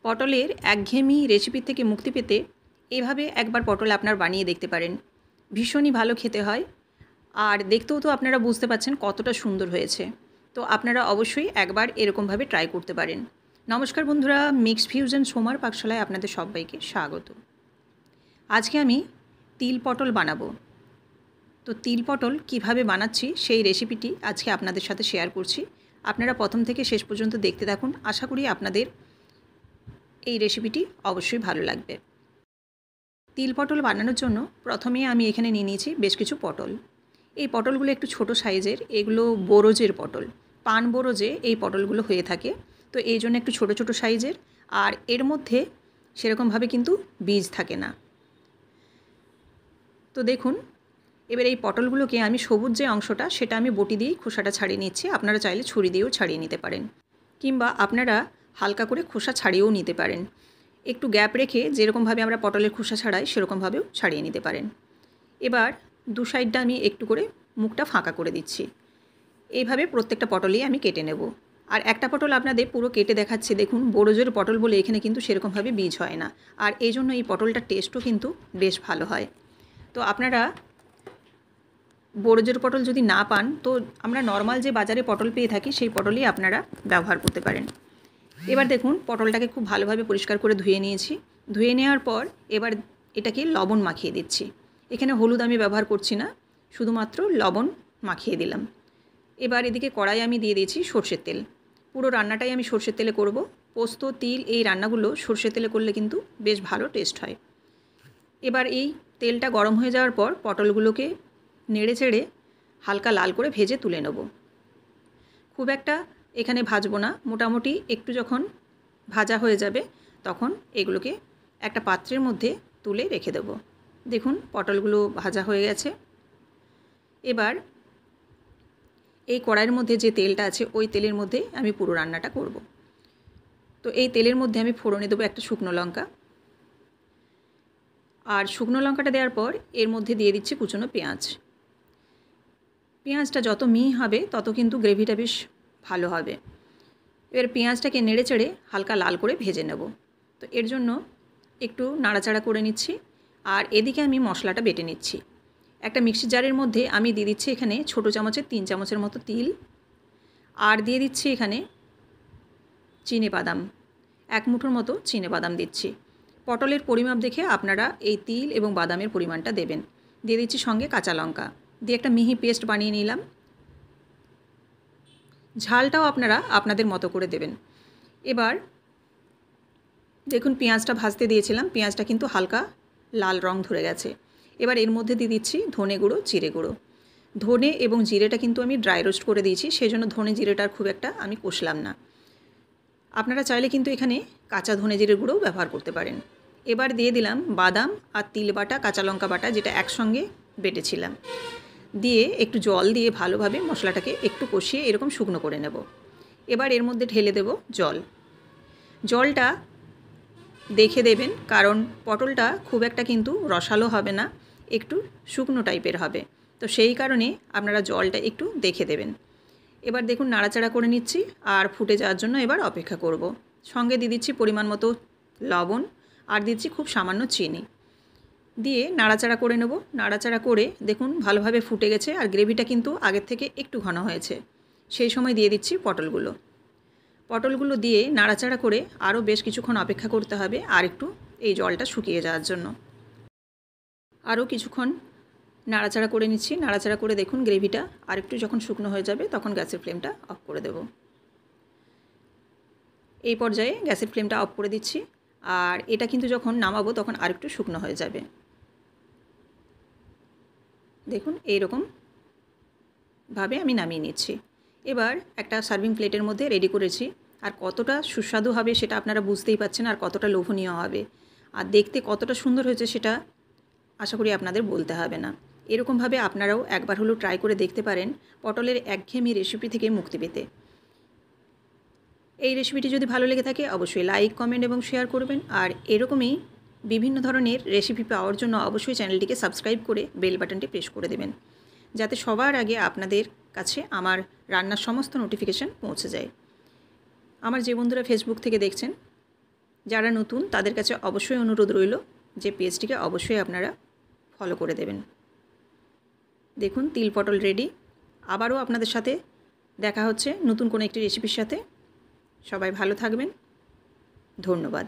পটলের একঘেয়েমি রেসিপি থেকে মুক্তি পেতে এভাবে একবার পটল আপনার বানিয়ে দেখতে পারেন। ভীষণই ভালো খেতে হয়, আর দেখতেও তো আপনারা বুঝতে পারছেন কতটা সুন্দর হয়েছে। তো আপনারা অবশ্যই একবার এরকমভাবে ট্রাই করতে পারেন। নমস্কার বন্ধুরা, মিক্স ফিউশন সোমার পাকশালায় আপনাদের সবাইকে স্বাগত। আজকে আমি তিল পটল বানাবো। তো তিল পটল কীভাবে বানাচ্ছি সেই রেসিপিটি আজকে আপনাদের সাথে শেয়ার করছি। আপনারা প্রথম থেকে শেষ পর্যন্ত দেখতে থাকুন, আশা করি আপনাদের এই রেসিপিটি অবশ্যই ভালো লাগবে। তিল পটল বানানোর জন্য প্রথমে আমি এখানে নিয়ে নিয়েছি বেশ কিছু পটল। এই পটলগুলো একটু ছোট সাইজের, এগুলো বোরোজের পটল, পান বোরোজে এই পটলগুলো হয়ে থাকে। তো এই জন্য একটু ছোট ছোট সাইজের, আর এর মধ্যে সেরকমভাবে কিন্তু বীজ থাকে না। তো দেখুন, এবার এই পটলগুলোকে আমি সবুজ যে অংশটা সেটা আমি বটি দিয়েই খোসাটা ছাড়িয়ে নিচ্ছি। আপনারা চাইলে ছুরি দিয়েও ছাড়িয়ে নিতে পারেন, কিংবা আপনারা হালকা করে খোসা ছাড়িয়েও নিতে পারেন। একটু গ্যাপ রেখে যেরকমভাবে আমরা পটলের খোসা ছাড়াই সেরকমভাবেও ছাড়িয়ে নিতে পারেন। এবার দু সাইডটা আমি একটু করে মুখটা ফাঁকা করে দিচ্ছি। এইভাবে প্রত্যেকটা পটলই আমি কেটে নেব। আর একটা পটল আপনাদের পুরো কেটে দেখাচ্ছি। দেখুন, বোরোজের পটল বলে এখানে কিন্তু সেরকমভাবে বীজ হয় না, আর এই জন্য এই পটলটার টেস্টও কিন্তু বেশ ভালো হয়। তো আপনারা বোরোজের পটল যদি না পান, তো আমরা নর্মাল যে বাজারে পটল পেয়ে থাকি সেই পটলই আপনারা ব্যবহার করতে পারেন। এবার দেখুন, পটলটাকে খুব ভালোভাবে পরিষ্কার করে ধুয়ে নিয়েছি। ধুয়ে নেওয়ার পর এবার এটাকে লবণ মাখিয়ে দিচ্ছি। এখানে হলুদ আমি ব্যবহার করছি না, শুধুমাত্র লবণ মাখিয়ে দিলাম। এবার এদিকে কড়াই আমি দিয়ে দিয়েছি সর্ষের তেল। পুরো রান্নাটাই আমি সর্ষের তেলে করব। পোস্ত, তিল এই রান্নাগুলো সর্ষের তেলে করলে কিন্তু বেশ ভালো টেস্ট হয়। এবার এই তেলটা গরম হয়ে যাওয়ার পর পটলগুলোকে নেড়ে চেড়ে হালকা লাল করে ভেজে তুলে নেব। খুব একটা এখানে ভাজবো না, মোটামুটি একটু যখন ভাজা হয়ে যাবে তখন এগুলোকে একটা পাত্রের মধ্যে তুলে রেখে দেব। দেখুন, পটলগুলো ভাজা হয়ে গেছে। এবার এই কড়াইয়ের মধ্যে যে তেলটা আছে ওই তেলের মধ্যে আমি পুরো রান্নাটা করব। তো এই তেলের মধ্যে আমি ফোড়নে দেবো একটা শুকনো লঙ্কা, আর শুকনো লঙ্কাটা দেওয়ার পর এর মধ্যে দিয়ে দিচ্ছি কুচনো পেঁয়াজ। পেঁয়াজটা যত মিহি হবে তত কিন্তু গ্রেভিটা বেশ ভালো হবে। এবার পেঁয়াজটাকে নেড়ে চেড়ে হালকা লাল করে ভেজে নেব। তো এর জন্য একটু নাড়াচাড়া করে নিচ্ছি, আর এদিকে আমি মশলাটা বেটে নিচ্ছি। একটা মিক্সির জারের মধ্যে আমি দিয়ে দিচ্ছি এখানে ছোটো চামচের 3 চামচের মতো তিল, আর দিয়ে দিচ্ছি এখানে চিনেবাদাম, 1 মুঠোর মতো চিনেবাদাম দিচ্ছি। পটলের পরিমাপ দেখে আপনারা এই তিল এবং বাদামের পরিমাণটা দেবেন। দিয়ে দিচ্ছি সঙ্গে কাঁচা লঙ্কা, দিয়ে একটা মিহি পেস্ট বানিয়ে নিলাম। ঝালটাও আপনারা আপনাদের মতো করে দেবেন। এবার দেখুন, পেঁয়াজটা ভাজতে দিয়েছিলাম, পেঁয়াজটা কিন্তু হালকা লাল রং ধরে গেছে। এবার এর মধ্যে দিয়ে দিচ্ছি ধনে গুঁড়ো, জিরে গুঁড়ো। ধনে এবং জিরেটা কিন্তু আমি ড্রাই রোস্ট করে দিয়েছি, সেই জন্য ধনে জিরেটার খুব একটা আমি কষলাম না। আপনারা চাইলে কিন্তু এখানে কাঁচা ধনে জিরে গুঁড়োও ব্যবহার করতে পারেন। এবার দিয়ে দিলাম বাদাম আর তিল বাটা, কাঁচা লঙ্কা বাটা, যেটা একসঙ্গে বেটেছিলাম। দিয়ে একটু জল দিয়ে ভালোভাবে মশলাটাকে একটু কষিয়ে এরকম শুকনো করে নেব। এবার এর মধ্যে ঢেলে দেব জল। জলটা দেখে দেবেন, কারণ পটলটা খুব একটা কিন্তু রসালো হবে না, একটু শুকনো টাইপের হবে। তো সেই কারণে আপনারা জলটা একটু দেখে দেবেন। এবার দেখুন, নাড়াচাড়া করে নিচ্ছি, আর ফুটে যাওয়ার জন্য এবার অপেক্ষা করব। সঙ্গে দিয়ে দিচ্ছি পরিমাণ মতো লবণ, আর দিচ্ছি খুব সামান্য চিনি, দিয়ে নাড়াচাড়া করে নেব। নাড়াচাড়া করে দেখুন ভালোভাবে ফুটে গেছে, আর গ্রেভিটা কিন্তু আগের থেকে একটু ঘন হয়েছে। সেই সময় দিয়ে দিচ্ছি পটলগুলো দিয়ে নাড়াচাড়া করে আরও বেশ কিছুক্ষণ অপেক্ষা করতে হবে, আর একটু এই জলটা শুকিয়ে যাওয়ার জন্য। আরও কিছুক্ষণ নাড়াচাড়া করে নিচ্ছি। নাড়াচাড়া করে দেখুন গ্রেভিটা আর একটু যখন শুকনো হয়ে যাবে তখন গ্যাসের ফ্লেমটা অফ করে দেব। এই পর্যায়ে গ্যাসের ফ্লেমটা অফ করে দিচ্ছি, আর এটা কিন্তু যখন নামাবো তখন আর একটু শুকনো হয়ে যাবে। দেখুন এইরকমভাবে আমি নামিয়ে নিচ্ছি। এবার একটা সার্ভিং প্লেটের মধ্যে রেডি করেছি, আর কতটা সুস্বাদু হবে সেটা আপনারা বুঝতেই পারছেন, আর কতটা লোভনীয় হবে, আর দেখতে কতটা সুন্দর হয়েছে সেটা আশা করি আপনাদের বলতে হবে না। এরকমভাবে আপনারাও একবার হলেও ট্রাই করে দেখতে পারেন পটলের একঘেয়েমি রেসিপি থেকে মুক্তি পেতে। এই রেসিপিটি যদি ভালো লেগে থাকে অবশ্যই লাইক, কমেন্ট এবং শেয়ার করবেন, আর এরকমই বিভিন্ন ধরনের রেসিপি পাওয়ার জন্য অবশ্যই চ্যানেলটিকে সাবস্ক্রাইব করে বেল বাটনটি প্রেস করে দেবেন, যাতে সবার আগে আপনাদের কাছে আমার রান্নার সমস্ত নোটিফিকেশান পৌঁছে যায়। আমার যে বন্ধুরা ফেসবুক থেকে দেখছেন, যারা নতুন তাদের কাছে অবশ্যই অনুরোধ রইল যে পেজটিকে অবশ্যই আপনারা ফলো করে দেবেন। দেখুন তিল পটল রেডি। আবারও আপনাদের সাথে দেখা হচ্ছে নতুন কোনো একটি রেসিপির সাথে। সবাই ভালো থাকবেন। ধন্যবাদ।